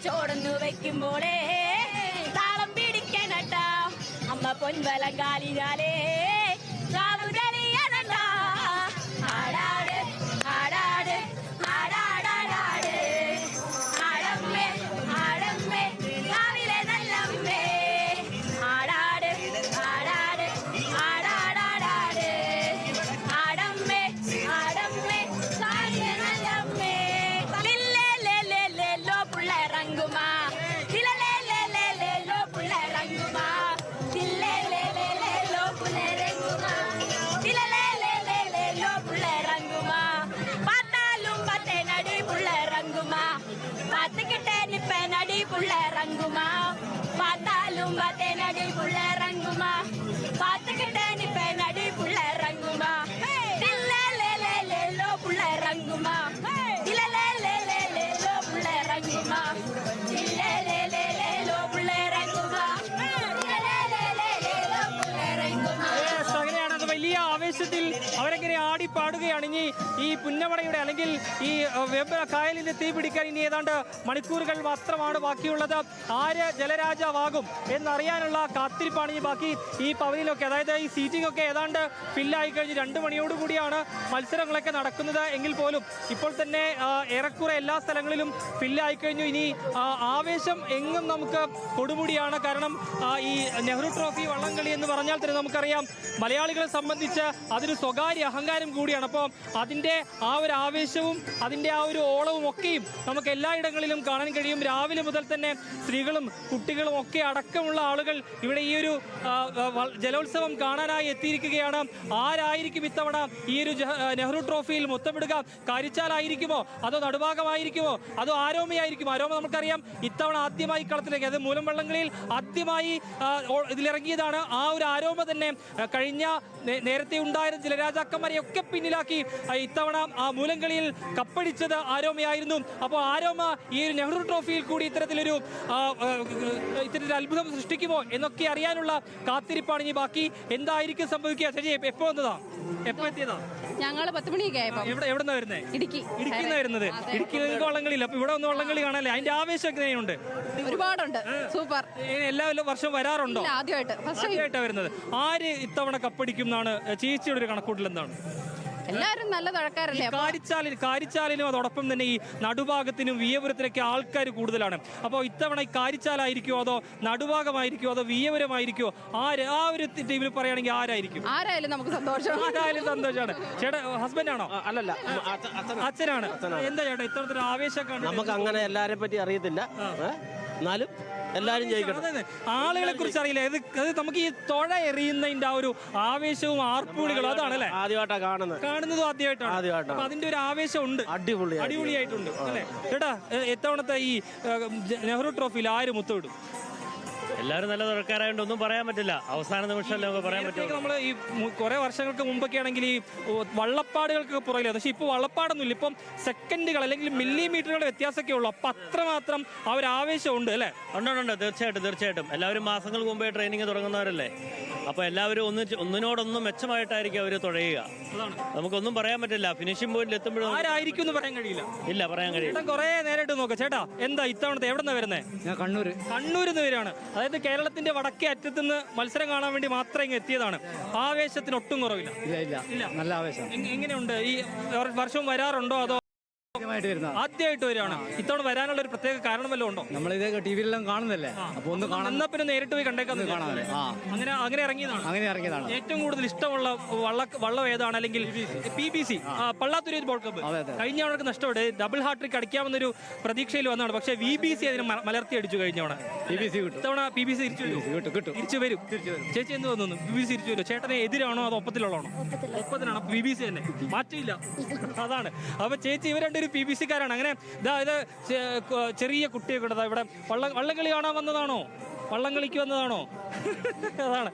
ചോടൊന്നു വെക്കുമ്പോളേ താളം പിടിക്കണട്ടാ അമ്മ പൊൻവലം കാലിനാലേ കാവുതലിയണട്ടാ ആടാട് ആടാട് ആടാടാടാട് ആടമ്മേ ആടമ്മേ കാവിലെ നല്ലമ്മേ ആടാട് ആടാട് ആടാടാടാട് ആടമ്മേ ആടമ്മേ കാവിലെ നല്ലമ്മേ ലില്ലേലേലേലേലോ പുള്ളേറങ്ങുമാ ലില്ലേലേലേലേലോ പുള്ളേറങ്ങുമാ ലില്ലേലേലേലേലോ പുള്ളേറങ്ങുമാ ലില്ലേലേലേലേലോ പുള്ളേറങ്ങുമാ പാത്താലും പത്തേനടി പുള്ളേറങ്ങുമാ പാത്തുകിട്ടേ നിപ്പേനടി പുള്ളേറങ്ങുമാ പാത്താലും പത്തേനടി പുള്ളേറങ്ങുമാ പാത്തുകിട്ടേ നിപ്പേനടി പുള്ളേറങ്ങുമാ ലില്ലേലേലേലേലോ പുള്ളേറങ്ങുമാ ലില്ലേലേലേലേലോ പുള്ളേറങ്ങുമാ ലില്ലേലേലേലേലോ പുള്ളേറങ്ങുമാ ലില്ലേലേലേലേലോ പുള്ളേറങ്ങുമാ. അങ്ങനെയാണ് അത് വലിയ ആവേശത്തിൽ അവരെങ്ങനെ ആടിപ്പാടുകയാണ്. ഇനി ഈ പുന്നമടയുടെ അല്ലെങ്കിൽ ഈ വെമ്പ കായലിന് തീ പിടിക്കാൻ ഇനി ഏതാണ്ട് മണിക്കൂറുകൾ മാത്രമാണ് ബാക്കിയുള്ളത്. ആര് ജലരാജാവാകും എന്നറിയാനുള്ള കാത്തിരിപ്പാണ് ഇനി ബാക്കി. ഈ പവലിയിലൊക്കെ അതായത് ഈ സീറ്റിംഗ് ഒക്കെ ഏതാണ്ട് ഫില്ലായി കഴിഞ്ഞ് 2 മണിയോടുകൂടിയാണ് മത്സരങ്ങളൊക്കെ നടക്കുന്നത് എങ്കിൽ പോലും ഇപ്പോൾ തന്നെ ഏറെക്കുറെ എല്ലാ സ്ഥലങ്ങളിലും ഫില്ലായി കഴിഞ്ഞു. ഇനി ആവേശം എങ്ങും നമുക്ക് കൊടുമുടിയാണ്. കാരണം ഈ നെഹ്റു ട്രോഫി വള്ളംകളി എന്ന് പറഞ്ഞാൽ തന്നെ നമുക്കറിയാം മലയാളികളെ സംബന്ധിച്ച് അതൊരു സ്വകാര്യ അഹങ്കാരം കൂടിയാണ്. അപ്പോൾ അതിൻ്റെ ആ ഒരു ആവേശവും അതിൻ്റെ ആ ഒരു ഓളവും ഒക്കെയും നമുക്ക് എല്ലായിടങ്ങളിലും കാണാൻ കഴിയും. രാവിലെ മുതൽ തന്നെ സ്ത്രീകളും കുട്ടികളും ഒക്കെ അടക്കമുള്ള ആളുകൾ ഇവിടെ ഈ ഒരു ജലോത്സവം കാണാനായി എത്തിയിരിക്കുകയാണ്. ആരായിരിക്കും ഇത്തവണ ഈ ഒരു നെഹ്റു ട്രോഫിയിൽ മുത്തമിടുക? കാരിച്ചാലായിരിക്കുമോ അതോ നടുഭാഗമായിരിക്കുമോ അതോ ആരോമയായിരിക്കും? ആരോമ നമുക്കറിയാം ഇത്തവണ ആദ്യമായി കളത്തിലേക്ക് അത് മൂലം വള്ളംകളിയിൽ ആദ്യമായി ഇതിലിറങ്ങിയതാണ്. ആ ഒരു ആരോമ തന്നെ കഴിഞ്ഞ നേരത്തെ ഉണ്ടായിരുന്ന ജലരാജാക്കന്മാരെ ഒക്കെ പിന്നിലാക്കി ഇത്തവണ ആ മൂലംകളിയിൽ കപ്പടിച്ചത് ആരോമയായിരുന്നു. അപ്പോൾ ആരോമ ഈ ഒരു നെഹ്റു ട്രോഫിയിൽ കൂടി ഇത്തരത്തിലൊരു അത്ഭുതം സൃഷ്ടിക്കുമോ എന്നൊക്കെ അറിയാനുള്ള കാത്തിരിപ്പാണ് ഇനി ബാക്കി. എന്തായിരിക്കും സംഭവിക്കുക? ശരി, എപ്പോ വന്നതാ? എപ്പോ എത്തിയതാ? ഞങ്ങള് 10 മണിയൊക്കെ എവിടെന്നാ വരുന്നത്? ഇടുക്കിന്ന് വരുന്നത്. ഇടുക്കി വള്ളംകളിയില്ല. അപ്പൊ ഇവിടെ ഒന്ന് വള്ളംകളി കാണാല്ലേ? അതിന്റെ ആവേശം എങ്ങനെയുണ്ട്? ഒരുപാടുണ്ട്. സൂപ്പർ. എല്ലാ വർഷവും വരാറുണ്ടോ? ആദ്യമായിട്ടാ വരുന്നത്. ആര് ഇത്തവണ കപ്പടിക്കും എന്നാണ് ചേച്ചിയുടെ ഒരു കണക്കൂട്ടൽ? എന്താണ്? എല്ലാവരും നല്ല തുഴക്കാരല്ലേ? കാരിച്ചാലിനും അതോടൊപ്പം തന്നെ ഈ നടുഭാഗത്തിനും വിയപുരത്തിനൊക്കെ ആൾക്കാർ കൂടുതലാണ്. അപ്പോൾ ഇത്തവണ ഈ കാരിച്ചാലായിരിക്കുമോ അതോ നടുഭാഗമായിരിക്കുമോ അതോ വിയപുരമായിരിക്കുമോ? ആ ഒരു ടീമിൽ പറയുകയാണെങ്കിൽ ആരായിരിക്കും? ആരായാലും നമുക്ക് സന്തോഷമാണ്. ചേട്ടാ ഹസ്ബൻഡാണോ? അല്ലല്ല, അച്ഛനാണ്. എന്താ ചേട്ടാ ഇത്തരത്തിലൊരു ആവേശമൊക്കെ? നമുക്ക് അങ്ങനെ എല്ലാരെ പറ്റി അറിയത്തില്ല, എന്നാലും എല്ലാരും ജയിക്കണം. ആളുകളെ കുറിച്ച് അറിയില്ല. അത് നമുക്ക് ഈ തുഴ എറിയുന്നതിന്റെ ആ ഒരു ആവേശവും ആർപ്പുവിളികളും അതാണ് ആദ്യമായിട്ടാണ് കാണുന്നതും ആദ്യമായിട്ടാണ്. അതിന്റെ ഒരു ആവേശം ഉണ്ട്, അടിപൊളിയായിട്ടുണ്ട് അല്ലേ ചേട്ടാ? എത്തവണത്തെ ഈ നെഹ്റു ട്രോഫിയിൽ ആര് മുത്തമിടും? എല്ലാവരും നല്ല തുഴക്കാരായതുകൊണ്ട് ഒന്നും പറയാൻ പറ്റില്ല. അവസാന നിമിഷമല്ലേ നമുക്ക് പറയാൻ പറ്റും. നമ്മൾ ഈ കുറെ വർഷങ്ങൾക്ക് മുമ്പൊക്കെ ആണെങ്കിൽ ഈ വള്ളപ്പാടുകൾക്ക് പുറകില്ല. പക്ഷെ ഇപ്പോൾ വള്ളപ്പാടൊന്നുമില്ല. ഇപ്പം സെക്കൻഡുകൾ അല്ലെങ്കിൽ മില്ലിമീറ്ററുകളുടെ വ്യത്യാസമൊക്കെ ഉള്ളൂ. അപ്പം അത്രമാത്രം ആ ഒരു ആവേശം ഉണ്ട് അല്ലേ? ഉണ്ട്. തീർച്ചയായിട്ടും എല്ലാവരും മാസങ്ങൾക്ക് മുമ്പേ ട്രെയിനിങ് തുടങ്ങുന്നവരല്ലേ. അപ്പൊ എല്ലാവരും ഒന്നിനോടൊന്നും മെച്ചമായിട്ടായിരിക്കും അവർ തുഴയുക. നമുക്കൊന്നും പറയാൻ പറ്റില്ല. ഫിനിഷിംഗ് പോയിന്റിൽ എത്തുമ്പോഴും ആരായിരിക്കും എന്ന് പറയാൻ കഴിയില്ല. പറയാൻ കഴിയില്ല. കുറെ നേരിട്ട് നോക്കാം. ചേട്ടാ എന്താ ഇത്തവണത്തെ എവിടെന്നാ വരുന്നത്? ഞാൻ കണ്ണൂരിൽ നിന്ന് വരികയാണ്. അതായത് കേരളത്തിന്റെ വടക്കേ അറ്റത്തുനിന്ന് മത്സരം കാണാൻ വേണ്ടി മാത്രം ഇങ്ങ് എത്തിയതാണ്. ആവേശത്തിന് ഒട്ടും കുറവില്ല. ഇല്ല, നല്ല ആവേശം. എങ്ങനെയുണ്ട്? ഈ വർഷവും വരാറുണ്ടോ അതോ ആദ്യമായിട്ട് വരികയാണ്? ഇത്തവണ വരാനുള്ള ഒരു പ്രത്യേക കാരണം വല്ലതും ഉണ്ടോ? നമ്മളിത് ടിവിയിലെല്ലാം കാണുന്നല്ലേ, അപ്പൊ ഒന്ന് കാണാൻ പിന്നെ നേരിട്ട് പോയി കണ്ടേക്കാന്ന് അങ്ങനെ ഇറങ്ങിയതാണ്. ഏറ്റവും കൂടുതൽ ഇഷ്ടമുള്ള വള്ളം ഏതാണ്? അല്ലെങ്കിൽ PBC പള്ളാത്തുരു ബോൾ ക്ലബ്ബ് കഴിഞ്ഞ തവണ നഷ്ടപ്പെട്ടു. ഡബിൾ ഹാട്രിക് അടിക്കാമെന്നൊരു പ്രതീക്ഷയിൽ വന്നതാണ്. പക്ഷേ VBC അതിന് മലർത്തി അടിച്ചു കഴിഞ്ഞ തവണ. ഇത്തവണ PBC തിരിച്ചു വരും. ചേച്ചി എന്ത് തോന്നുന്നു? PBC തിരിച്ചു വരും. ചേട്ടനെ എതിരാണോ അതോ ഒപ്പത്തിലുള്ളതാണോ? ഒപ്പത്തിനാണ്. PBC തന്നെ മാറ്റില്ല. അതാണ്. അപ്പൊ ചേച്ചി ഇവർ രണ്ടൊരു PBC കാരാണ്. അങ്ങനെ ഇത് ചെറിയ കുട്ടിയൊക്കെ ഇവിടെ വള്ളംകളി കാണാൻ വന്നതാണോ? വള്ളംകളിക്ക് വന്നതാണോ? അതാണ്.